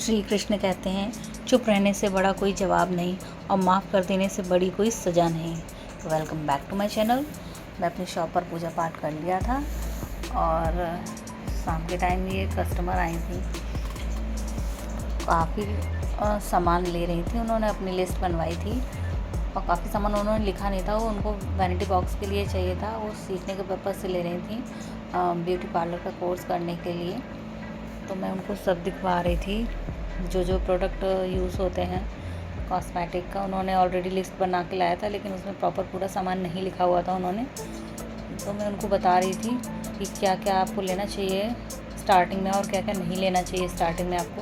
श्री कृष्ण कहते हैं, चुप रहने से बड़ा कोई जवाब नहीं और माफ़ कर देने से बड़ी कोई सज़ा नहीं। तो welcome back to my channel. मैं अपनी शॉप पर पूजा पाठ कर लिया था और शाम के टाइम ये कस्टमर आई थी, काफ़ी सामान ले रही थी। उन्होंने अपनी लिस्ट बनवाई थी और काफ़ी सामान उन्होंने लिखा नहीं था, वो उनको वैनिटी बॉक्स के लिए चाहिए था। वो सीखने के पर्पज़ से ले रही थी, ब्यूटी पार्लर का कोर्स करने के लिए। तो मैं उनको सब दिखवा रही थी, जो प्रोडक्ट यूज़ होते हैं कॉस्मेटिक का। उन्होंने ऑलरेडी लिस्ट बना के लाया था, लेकिन उसमें प्रॉपर पूरा सामान नहीं लिखा हुआ था उन्होंने। तो मैं उनको बता रही थी कि क्या क्या आपको लेना चाहिए स्टार्टिंग में और क्या क्या नहीं लेना चाहिए स्टार्टिंग में आपको।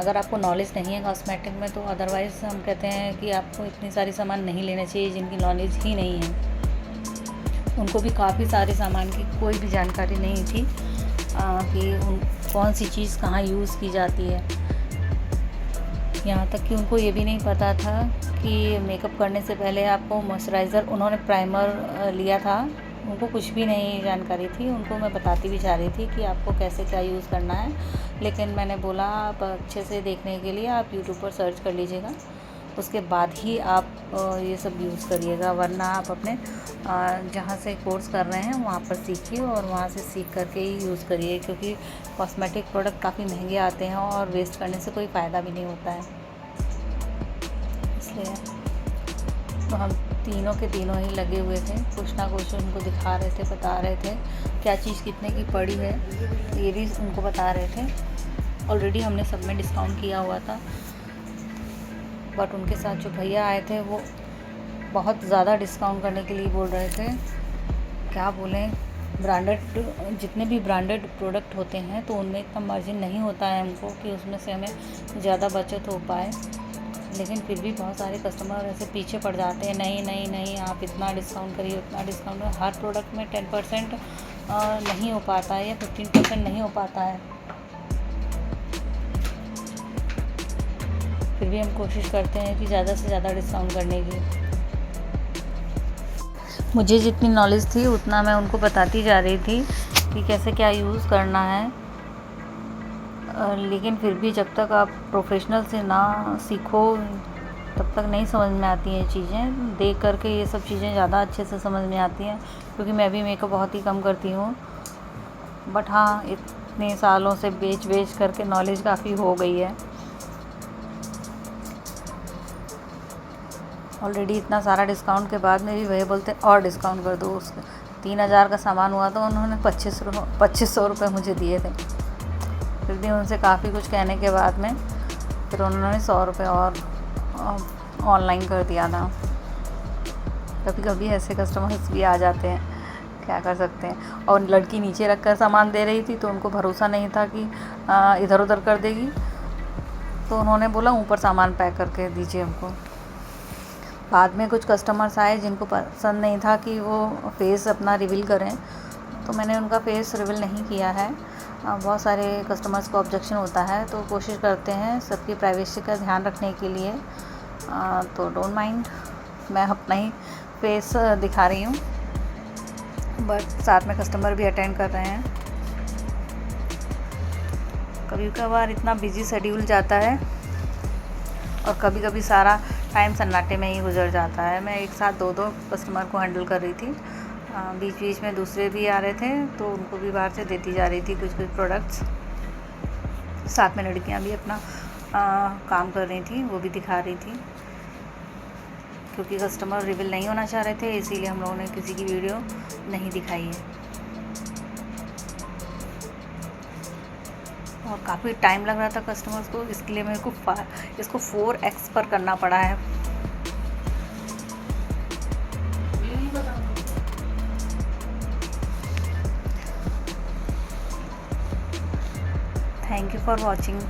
अगर आपको नॉलेज नहीं है कॉस्मेटिक में तो अदरवाइज़ हम कहते हैं कि आपको इतनी सारी सामान नहीं लेना चाहिए जिनकी नॉलेज ही नहीं है। उनको भी काफ़ी सारे सामान की कोई भी जानकारी नहीं थी कि कौन सी चीज़ कहाँ यूज़ की जाती है। यहाँ तक कि उनको ये भी नहीं पता था कि मेकअप करने से पहले आपको मॉइस्चराइज़र, उन्होंने प्राइमर लिया था, उनको कुछ भी नहीं जानकारी थी। उनको मैं बताती भी जा रही थी कि आपको कैसे क्या यूज़ करना है, लेकिन मैंने बोला आप अच्छे से देखने के लिए आप यूट्यूब पर सर्च कर लीजिएगा, उसके बाद ही आप ये सब यूज़ करिएगा, वरना आप अपने जहाँ से कोर्स कर रहे हैं वहाँ पर सीखिए और वहाँ से सीख करके ही यूज़ करिए, क्योंकि कॉस्मेटिक प्रोडक्ट काफ़ी महंगे आते हैं और वेस्ट करने से कोई फ़ायदा भी नहीं होता है। इसलिए तो हम तीनों के तीनों ही लगे हुए थे, कुछ ना कुछ उनको दिखा रहे थे, बता रहे थे क्या चीज़ कितने की पड़ी है, ये भी उनको बता रहे थे। ऑलरेडी हमने सब में डिस्काउंट किया हुआ था, बट उनके साथ जो भैया आए थे वो बहुत ज़्यादा डिस्काउंट करने के लिए बोल रहे थे। क्या बोलें, ब्रांडेड जितने भी ब्रांडेड प्रोडक्ट होते हैं तो उनमें इतना मार्जिन नहीं होता है हमको कि उसमें से हमें ज़्यादा बचत हो पाए, लेकिन फिर भी बहुत सारे कस्टमर ऐसे पीछे पड़ जाते हैं, नहीं नहीं नहीं आप इतना डिस्काउंट करिए, उतना डिस्काउंट। हर प्रोडक्ट में 10% नहीं हो पाता है या 15% नहीं हो पाता है। फिर भी हम कोशिश करते हैं कि ज़्यादा से ज़्यादा डिस्काउंट करने की। मुझे जितनी नॉलेज थी उतना मैं उनको बताती जा रही थी कि कैसे क्या यूज़ करना है, लेकिन फिर भी जब तक आप प्रोफेशनल से ना सीखो तब तक नहीं समझ में आती हैं चीज़ें। देख करके ये सब चीज़ें ज़्यादा अच्छे से समझ में आती हैं, क्योंकि मैं भी मेकअप बहुत ही कम करती हूँ, बट हाँ इतने सालों से बेच करके नॉलेज काफ़ी हो गई है। ऑलरेडी इतना सारा डिस्काउंट के बाद में भी भैया बोलते और डिस्काउंट कर दो। उसके 3000 का सामान हुआ तो उन्होंने 2500 रुपये मुझे दिए थे। फिर भी उनसे काफ़ी कुछ कहने के बाद में फिर उन्होंने 100 रुपये और ऑनलाइन कर दिया था। कभी कभी ऐसे कस्टमर्स भी आ जाते हैं, क्या कर सकते हैं। और लड़की नीचे रख कर सामान दे रही थी तो उनको भरोसा नहीं था कि इधर उधर कर देगी, तो उन्होंने बोला ऊपर सामान पैक करके दीजिए हमको। बाद में कुछ कस्टमर्स आए जिनको पसंद नहीं था कि वो फेस अपना रिवील करें, तो मैंने उनका फेस रिवील नहीं किया है। बहुत सारे कस्टमर्स को ऑब्जेक्शन होता है, तो कोशिश करते हैं सबकी प्राइवेसी का ध्यान रखने के लिए। तो डोंट माइंड, मैं अपना ही फेस दिखा रही हूँ, बट साथ में कस्टमर भी अटेंड कर रहे हैं। कभी कभार इतना बिजी शेड्यूल जाता है और कभी कभी सारा टाइम सन्नाटे में ही गुजर जाता है। मैं एक साथ दो कस्टमर को हैंडल कर रही थी, बीच बीच में दूसरे भी आ रहे थे तो उनको भी बाहर से देती जा रही थी कुछ प्रोडक्ट्स। साथ में लड़कियां भी अपना काम कर रही थी, वो भी दिखा रही थी, क्योंकि कस्टमर रिवील नहीं होना चाह रहे थे, इसीलिए हम लोगों ने किसी की वीडियो नहीं दिखाई है। और काफ़ी टाइम लग रहा था कस्टमर्स को, इसके लिए मेरे को इसको 4x पर करना पड़ा है। Thank you for watching.